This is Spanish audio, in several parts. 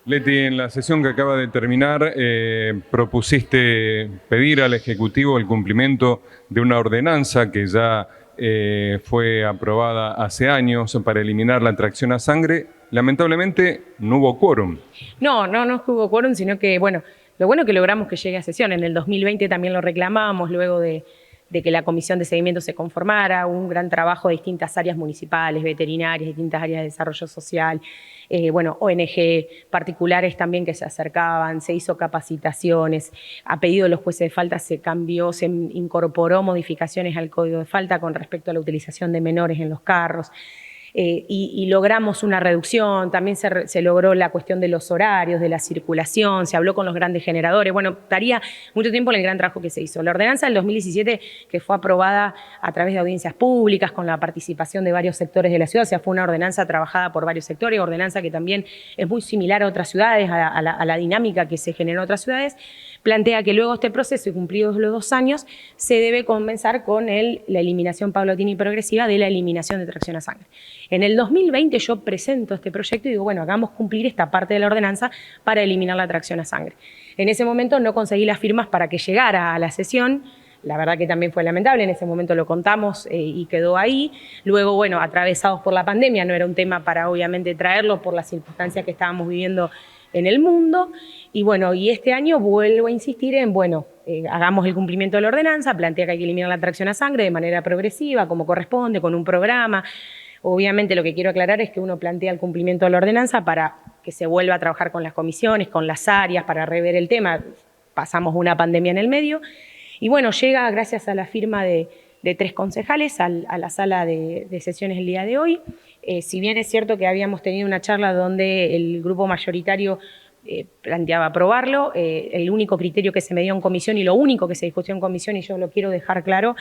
Leti, en la sesión que acaba de terminar, propusiste pedir al Ejecutivo el cumplimiento de una ordenanza que ya fue aprobada hace años para eliminar la tracción a sangre. Lamentablemente no hubo quórum. No hubo quórum, sino que, bueno, lo bueno es que logramos que llegue a sesión. En el 2020 también lo reclamábamos, luego de que la comisión de seguimiento se conformara, un gran trabajo de distintas áreas municipales, veterinarias, distintas áreas de desarrollo social, ONG particulares también que se acercaban, se hizo capacitaciones, a pedido de los jueces de falta se cambió, se incorporó modificaciones al Código de Falta con respecto a la utilización de menores en los carros. Y logramos una reducción, también se logró la cuestión de los horarios, de la circulación, se habló con los grandes generadores. Bueno, daría mucho tiempo en el gran trabajo que se hizo. La ordenanza del 2017, que fue aprobada a través de audiencias públicas, con la participación de varios sectores de la ciudad, o sea, fue una ordenanza trabajada por varios sectores, ordenanza que también es muy similar a otras ciudades, a la dinámica que se generó en otras ciudades, plantea que luego de este proceso y cumplidos los 2 años, se debe comenzar con la eliminación paulatina y progresiva de la eliminación de tracción a sangre. En el 2020 yo presento este proyecto y digo, bueno, hagamos cumplir esta parte de la ordenanza para eliminar la tracción a sangre. En ese momento no conseguí las firmas para que llegara a la sesión. La verdad que también fue lamentable, en ese momento lo contamos y quedó ahí. Luego, bueno, atravesados por la pandemia, no era un tema para obviamente traerlo por las circunstancias que estábamos viviendo en el mundo. Y bueno, y este año vuelvo a insistir en, hagamos el cumplimiento de la ordenanza, plantea que hay que eliminar la tracción a sangre de manera progresiva, como corresponde, con un programa. Obviamente lo que quiero aclarar es que uno plantea el cumplimiento de la ordenanza para que se vuelva a trabajar con las comisiones, con las áreas, para rever el tema. Pasamos una pandemia en el medio. Y bueno, llega gracias a la firma de 3 concejales a la sala de sesiones el día de hoy. Si bien es cierto que habíamos tenido una charla donde el grupo mayoritario planteaba aprobarlo, el único criterio que se me dio en comisión y lo único que se discutió en comisión, y yo lo quiero dejar claro,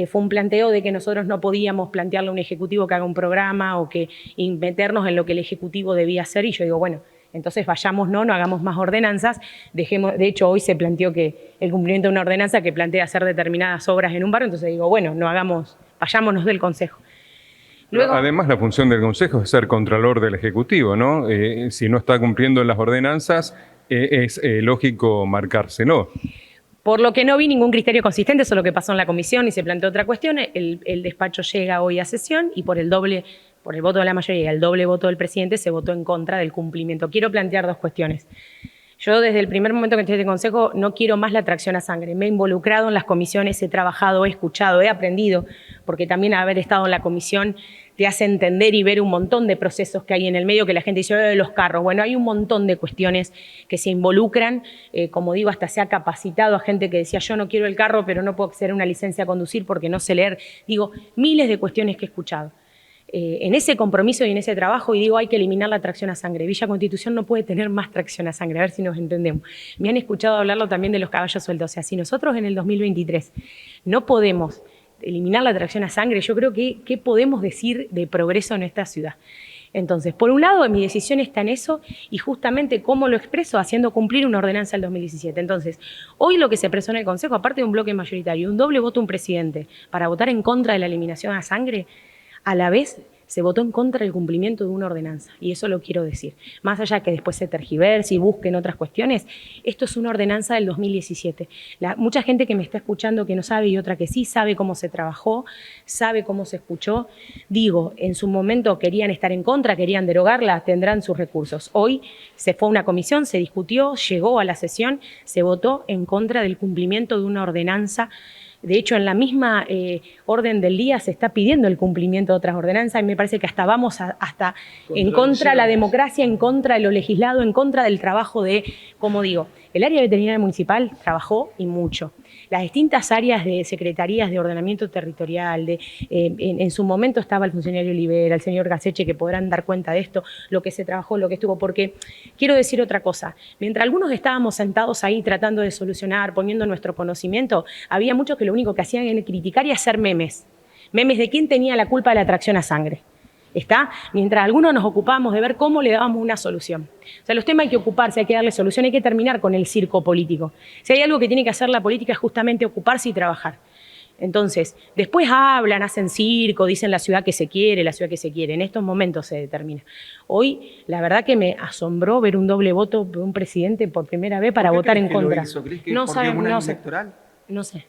fue un planteo de que nosotros no podíamos plantearle a un ejecutivo que haga un programa o que meternos en lo que el ejecutivo debía hacer, y yo digo, bueno, entonces vayamos, no hagamos más ordenanzas, dejemos. De hecho, hoy se planteó que el cumplimiento de una ordenanza que plantea hacer determinadas obras en un barrio, entonces digo, bueno, no hagamos, vayámonos del Consejo. Luego, además, la función del Consejo es ser contralor del Ejecutivo, ¿no? Si no está cumpliendo las ordenanzas, es lógico marcárselo. Por lo que no vi ningún criterio consistente, eso es lo que pasó en la comisión y se planteó otra cuestión. El despacho llega hoy a sesión y por el voto de la mayoría y el doble voto del presidente se votó en contra del cumplimiento. Quiero plantear 2 cuestiones. Yo desde el primer momento que estoy en este consejo no quiero más la tracción a sangre. Me he involucrado en las comisiones, he trabajado, he escuchado, he aprendido, porque también haber estado en la comisión te hace entender y ver un montón de procesos que hay en el medio, que la gente dice, de los carros. Bueno, hay un montón de cuestiones que se involucran, como digo, hasta se ha capacitado a gente que decía, yo no quiero el carro, pero no puedo acceder a una licencia a conducir porque no sé leer. Digo, miles de cuestiones que he escuchado. En ese compromiso y en ese trabajo, y digo, hay que eliminar la tracción a sangre. Villa Constitución no puede tener más tracción a sangre, a ver si nos entendemos. Me han escuchado hablarlo también de los caballos sueltos. O sea, si nosotros en el 2023 no podemos eliminar la tracción a sangre, yo creo que ¿qué podemos decir de progreso en esta ciudad? Entonces, por un lado, mi decisión está en eso y justamente cómo lo expreso, haciendo cumplir una ordenanza del 2017. Entonces, hoy lo que se expresó en el Consejo, aparte de un bloque mayoritario, un doble voto de un presidente para votar en contra de la eliminación a sangre, a la vez se votó en contra del cumplimiento de una ordenanza, y eso lo quiero decir. Más allá que después se tergiverse y busquen otras cuestiones, esto es una ordenanza del 2017. Mucha gente que me está escuchando que no sabe y otra que sí sabe cómo se trabajó, sabe cómo se escuchó. Digo, en su momento querían estar en contra, querían derogarla, tendrán sus recursos. Hoy se fue a una comisión, se discutió, llegó a la sesión, se votó en contra del cumplimiento de una ordenanza. De hecho, en la misma orden del día se está pidiendo el cumplimiento de otras ordenanzas y me parece que hasta vamos hasta en contra de la democracia, en contra de lo legislado, en contra del trabajo de, como digo, el área veterinaria municipal trabajó y mucho. Las distintas áreas de secretarías de ordenamiento territorial, en su momento estaba el funcionario Olivera, el señor Gaseche, que podrán dar cuenta de esto, lo que se trabajó, lo que estuvo, porque quiero decir otra cosa. Mientras algunos estábamos sentados ahí tratando de solucionar, poniendo nuestro conocimiento, había muchos que lo único que hacían era criticar y hacer memes. Memes de quién tenía la culpa de la tracción a sangre. ¿Está? Mientras algunos nos ocupábamos de ver cómo le dábamos una solución. O sea, los temas hay que ocuparse, hay que darle solución, hay que terminar con el circo político. Si hay algo que tiene que hacer la política es justamente ocuparse y trabajar. Entonces, después hablan, hacen circo, dicen la ciudad que se quiere, la ciudad que se quiere. En estos momentos se determina. Hoy, la verdad que me asombró ver un doble voto de un presidente por primera vez para votar en contra. ¿Crees que no saben, no sé, electoral? No sé.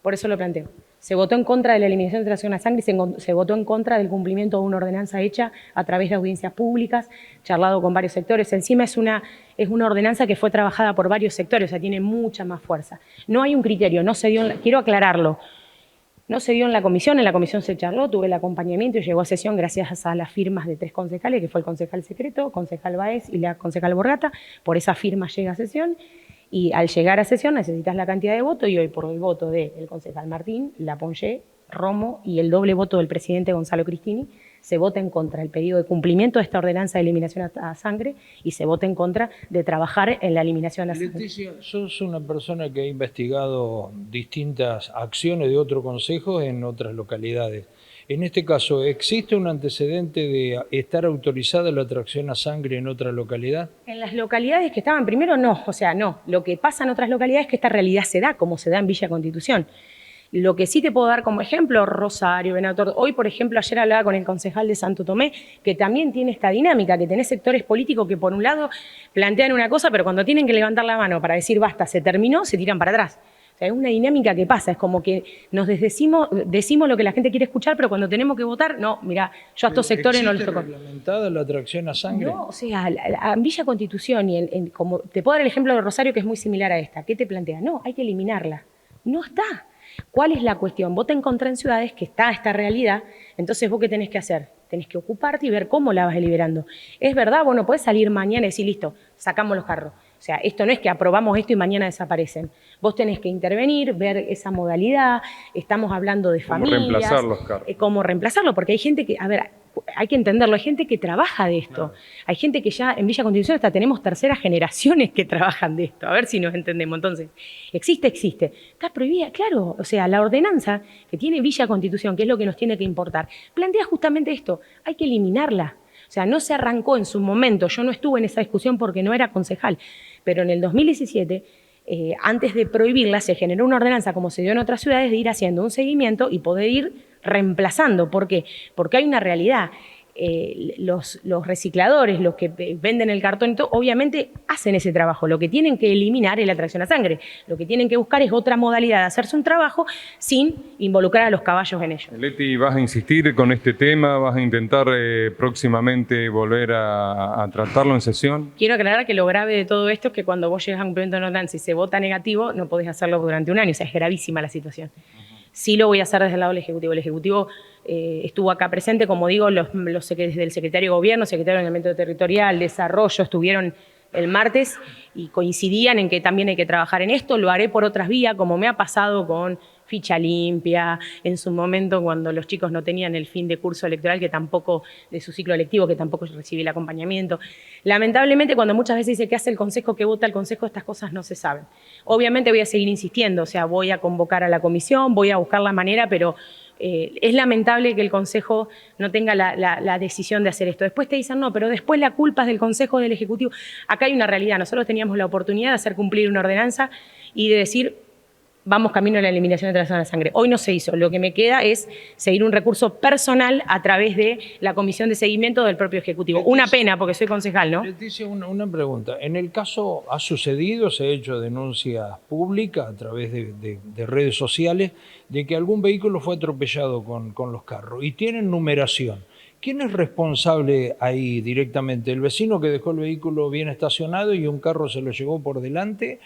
Por eso lo planteo. Se votó en contra de la eliminación de tracción a sangre y se votó en contra del cumplimiento de una ordenanza hecha a través de audiencias públicas, charlado con varios sectores. Encima es una ordenanza que fue trabajada por varios sectores, o sea, tiene mucha más fuerza. No hay un criterio, no se dio, quiero aclararlo, no se dio en la comisión se charló, tuve el acompañamiento y llegó a sesión gracias a las firmas de 3 concejales, que fue el concejal Secreto, concejal Báez y la concejal Borgata. Por esa firma llega a sesión. Y al llegar a sesión necesitas la cantidad de votos y hoy por el voto del concejal Martín, Lapongé, Romo y el doble voto del presidente Gonzalo Cristini, se vota en contra del pedido de cumplimiento de esta ordenanza de eliminación a sangre y se vota en contra de trabajar en la eliminación a sangre. Leticia, sos una persona que ha investigado distintas acciones de otro consejo en otras localidades. En este caso, ¿existe un antecedente de estar autorizada la tracción a sangre en otra localidad? En las localidades que estaban primero, no. O sea, no. Lo que pasa en otras localidades es que esta realidad se da, como se da en Villa Constitución. Lo que sí te puedo dar como ejemplo, Rosario, Venado. Hoy, por ejemplo, ayer hablaba con el concejal de Santo Tomé, que también tiene esta dinámica, que tenés sectores políticos que por un lado plantean una cosa, pero cuando tienen que levantar la mano para decir basta, se terminó, se tiran para atrás. O sea, es una dinámica que pasa, es como que decimos lo que la gente quiere escuchar, pero cuando tenemos que votar, no, mira, yo a estos sectores no les toco. ¿Existe reglamentada la tracción a sangre? No, o sea, en Villa Constitución, y como te puedo dar el ejemplo de Rosario, que es muy similar a esta, ¿qué te plantea? No, hay que eliminarla. No está. ¿Cuál es la cuestión? Vos te encontrás en ciudades que está esta realidad, entonces vos ¿qué tenés que hacer? Tenés que ocuparte y ver cómo la vas liberando. Es verdad, vos no podés salir mañana y decir, listo, sacamos los carros. O sea, esto no es que aprobamos esto y mañana desaparecen. Vos tenés que intervenir, ver esa modalidad, estamos hablando de familias. ¿Cómo reemplazar los carros? Cómo reemplazarlo, porque hay gente que, a ver, hay que entenderlo, hay gente que trabaja de esto. Claro. Hay gente que ya en Villa Constitución hasta tenemos terceras generaciones que trabajan de esto. A ver si nos entendemos. Entonces, existe. Está prohibida, claro. O sea, la ordenanza que tiene Villa Constitución, que es lo que nos tiene que importar, plantea justamente esto. Hay que eliminarla. O sea, no se arrancó en su momento. Yo no estuve en esa discusión porque no era concejal. Pero en el 2017, antes de prohibirla, se generó una ordenanza, como se dio en otras ciudades, de ir haciendo un seguimiento y poder ir reemplazando. ¿Por qué? Porque hay una realidad. Los recicladores, los que venden el cartón, obviamente hacen ese trabajo. Lo que tienen que eliminar es la tracción a sangre. Lo que tienen que buscar es otra modalidad de hacerse un trabajo sin involucrar a los caballos en ello. Leti, ¿vas a insistir con este tema? ¿Vas a intentar próximamente volver a tratarlo en sesión? Quiero aclarar que lo grave de todo esto es que cuando vos llegas a un cumplimiento de ordenanza y se vota negativo, no podés hacerlo durante un año. O sea, es gravísima la situación. Sí lo voy a hacer desde el lado del Ejecutivo. El Ejecutivo estuvo acá presente, como digo, desde el Secretario de Gobierno, Secretario de Ordenamiento Territorial, Desarrollo, estuvieron el martes y coincidían en que también hay que trabajar en esto. Lo haré por otras vías, como me ha pasado con Ficha Limpia, en su momento cuando los chicos no tenían el fin de curso electoral, que tampoco, de su ciclo electivo, que tampoco recibí el acompañamiento. Lamentablemente, cuando muchas veces dice qué hace el Consejo, qué vota el Consejo, estas cosas no se saben. Obviamente voy a seguir insistiendo, o sea, voy a convocar a la comisión, voy a buscar la manera, pero es lamentable que el Consejo no tenga la decisión de hacer esto. Después te dicen, no, pero después la culpa es del Consejo, del Ejecutivo. Acá hay una realidad, nosotros teníamos la oportunidad de hacer cumplir una ordenanza y de decir, vamos camino a la eliminación de tracción a sangre. Hoy no se hizo. Lo que me queda es seguir un recurso personal a través de la comisión de seguimiento del propio Ejecutivo. Leticia, una pena, porque soy concejal, ¿no? Leticia, una pregunta. En el caso ha sucedido, se ha hecho denuncias públicas a través de redes sociales de que algún vehículo fue atropellado con los carros y tienen numeración. ¿Quién es responsable ahí directamente? ¿El vecino que dejó el vehículo bien estacionado y un carro se lo llevó por delante?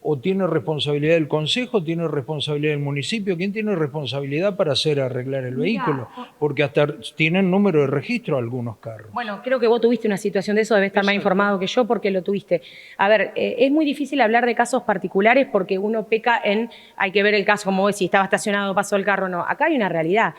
¿O tiene responsabilidad el Consejo, tiene responsabilidad el municipio? ¿Quién tiene responsabilidad para hacer arreglar el vehículo? Porque hasta tienen número de registro algunos carros. Bueno, creo que vos tuviste una situación de eso, debes estar más informado que yo porque lo tuviste. A ver, es muy difícil hablar de casos particulares porque uno peca en, hay que ver el caso como vos, si estaba estacionado, pasó el carro o no. Acá hay una realidad.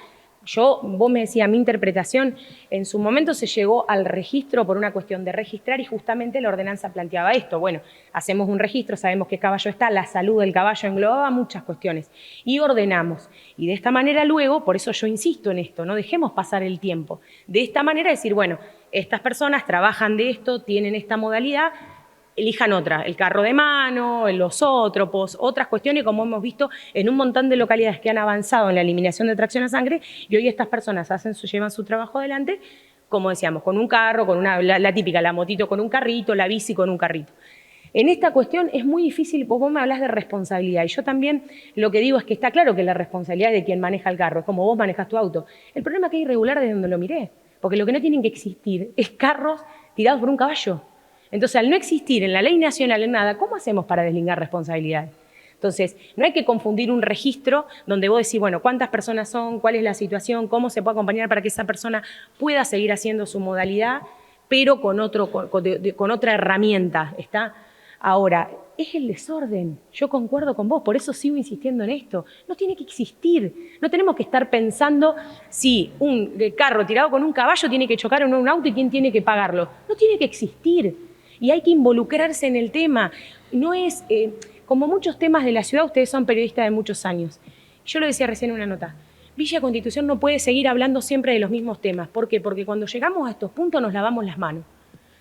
Vos me decías, mi interpretación, en su momento se llegó al registro por una cuestión de registrar y justamente la ordenanza planteaba esto. Bueno, hacemos un registro, sabemos qué caballo está, la salud del caballo englobaba muchas cuestiones y ordenamos. Y de esta manera luego, por eso yo insisto en esto, no dejemos pasar el tiempo. De esta manera decir, bueno, estas personas trabajan de esto, tienen esta modalidad, elijan otra, el carro de mano, los zootropos, otras cuestiones, como hemos visto en un montón de localidades que han avanzado en la eliminación de tracción a sangre, y hoy estas personas llevan su trabajo adelante, como decíamos, con un carro, con la típica, la motito con un carrito, la bici con un carrito. En esta cuestión es muy difícil, vos me hablas de responsabilidad, y yo también lo que digo es que está claro que la responsabilidad es de quien maneja el carro, es como vos manejas tu auto. El problema es que es irregular desde donde lo miré, porque lo que no tienen que existir es carros tirados por un caballo. Entonces, al no existir en la ley nacional en nada, ¿cómo hacemos para deslingar responsabilidades? Entonces, no hay que confundir un registro donde vos decís, bueno, cuántas personas son, cuál es la situación, cómo se puede acompañar para que esa persona pueda seguir haciendo su modalidad, pero con otra herramienta, ¿está? Ahora, es el desorden. Yo concuerdo con vos, por eso sigo insistiendo en esto. No tiene que existir. No tenemos que estar pensando si un carro tirado con un caballo tiene que chocar en un auto y quién tiene que pagarlo. No tiene que existir. Y hay que involucrarse en el tema. No es, como muchos temas de la ciudad, ustedes son periodistas de muchos años. Yo lo decía recién en una nota. Villa Constitución no puede seguir hablando siempre de los mismos temas. ¿Por qué? Porque cuando llegamos a estos puntos nos lavamos las manos.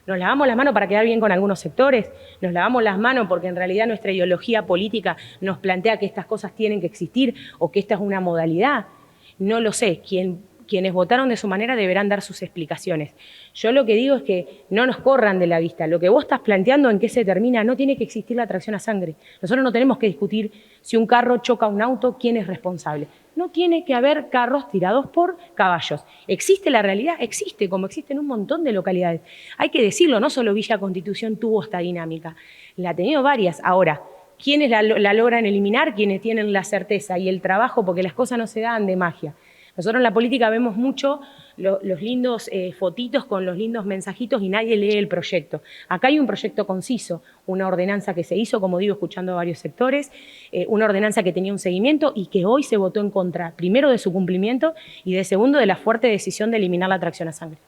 Nos lavamos las manos para quedar bien con algunos sectores, nos lavamos las manos porque en realidad nuestra ideología política nos plantea que estas cosas tienen que existir o que esta es una modalidad. No lo sé, quienes votaron de su manera deberán dar sus explicaciones. Yo lo que digo es que no nos corran de la vista. Lo que vos estás planteando en qué se termina, no tiene que existir la tracción a sangre. Nosotros no tenemos que discutir si un carro choca a un auto, quién es responsable. No tiene que haber carros tirados por caballos. ¿Existe la realidad? Existe, como existe en un montón de localidades. Hay que decirlo, no solo Villa Constitución tuvo esta dinámica, la ha tenido varias. Ahora, ¿quiénes la logran eliminar? Quienes tienen la certeza y el trabajo, porque las cosas no se dan de magia. Nosotros en la política vemos mucho los lindos fotitos con los lindos mensajitos y nadie lee el proyecto. Acá hay un proyecto conciso, una ordenanza que se hizo, como digo, escuchando a varios sectores, una ordenanza que tenía un seguimiento y que hoy se votó en contra, primero de su cumplimiento y de segundo de la fuerte decisión de eliminar la tracción a sangre.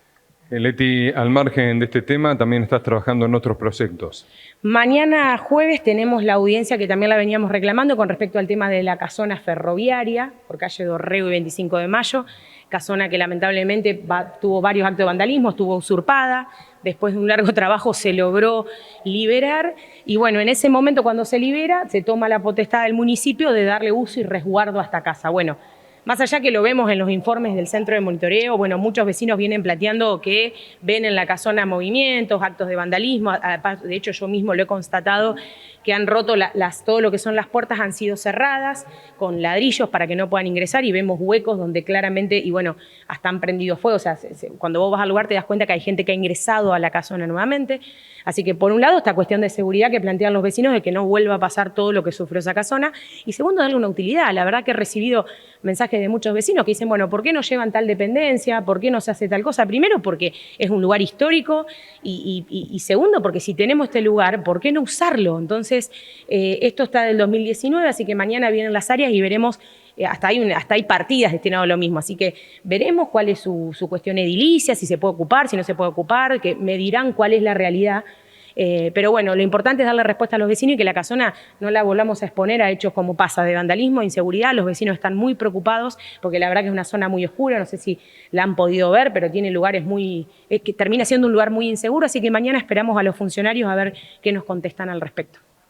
Leti, al margen de este tema, también estás trabajando en otros proyectos. Mañana jueves tenemos la audiencia que también la veníamos reclamando con respecto al tema de la casona ferroviaria por calle Dorrego y 25 de Mayo, casona que lamentablemente tuvo varios actos de vandalismo, estuvo usurpada, después de un largo trabajo se logró liberar y bueno, en ese momento cuando se libera se toma la potestad del municipio de darle uso y resguardo a esta casa. Bueno, más allá que lo vemos en los informes del centro de monitoreo, bueno, muchos vecinos vienen planteando que ven en la casona movimientos, actos de vandalismo. De hecho, yo mismo lo he constatado que han roto todo lo que son las puertas, han sido cerradas con ladrillos para que no puedan ingresar y vemos huecos donde claramente, y bueno, hasta han prendido fuego. O sea, cuando vos vas al lugar te das cuenta que hay gente que ha ingresado a la casona nuevamente. Así que por un lado esta cuestión de seguridad que plantean los vecinos de que no vuelva a pasar todo lo que sufrió esa casona y segundo, darle una utilidad. La verdad que he recibido mensajes de muchos vecinos que dicen, bueno, ¿por qué no llevan tal dependencia? ¿Por qué no se hace tal cosa? Primero, porque es un lugar histórico y segundo, porque si tenemos este lugar, ¿por qué no usarlo? Entonces, esto está del 2019, así que mañana vienen las áreas y veremos, hasta hay partidas destinadas a lo mismo, así que veremos cuál es su cuestión edilicia, si se puede ocupar, si no se puede ocupar, que me dirán cuál es la realidad. Pero bueno, lo importante es darle respuesta a los vecinos y que la casona no la volvamos a exponer a hechos como pasa de vandalismo, inseguridad. Los vecinos están muy preocupados porque la verdad que es una zona muy oscura, no sé si la han podido ver, pero tiene lugares que termina siendo un lugar muy inseguro, así que mañana esperamos a los funcionarios a ver qué nos contestan al respecto.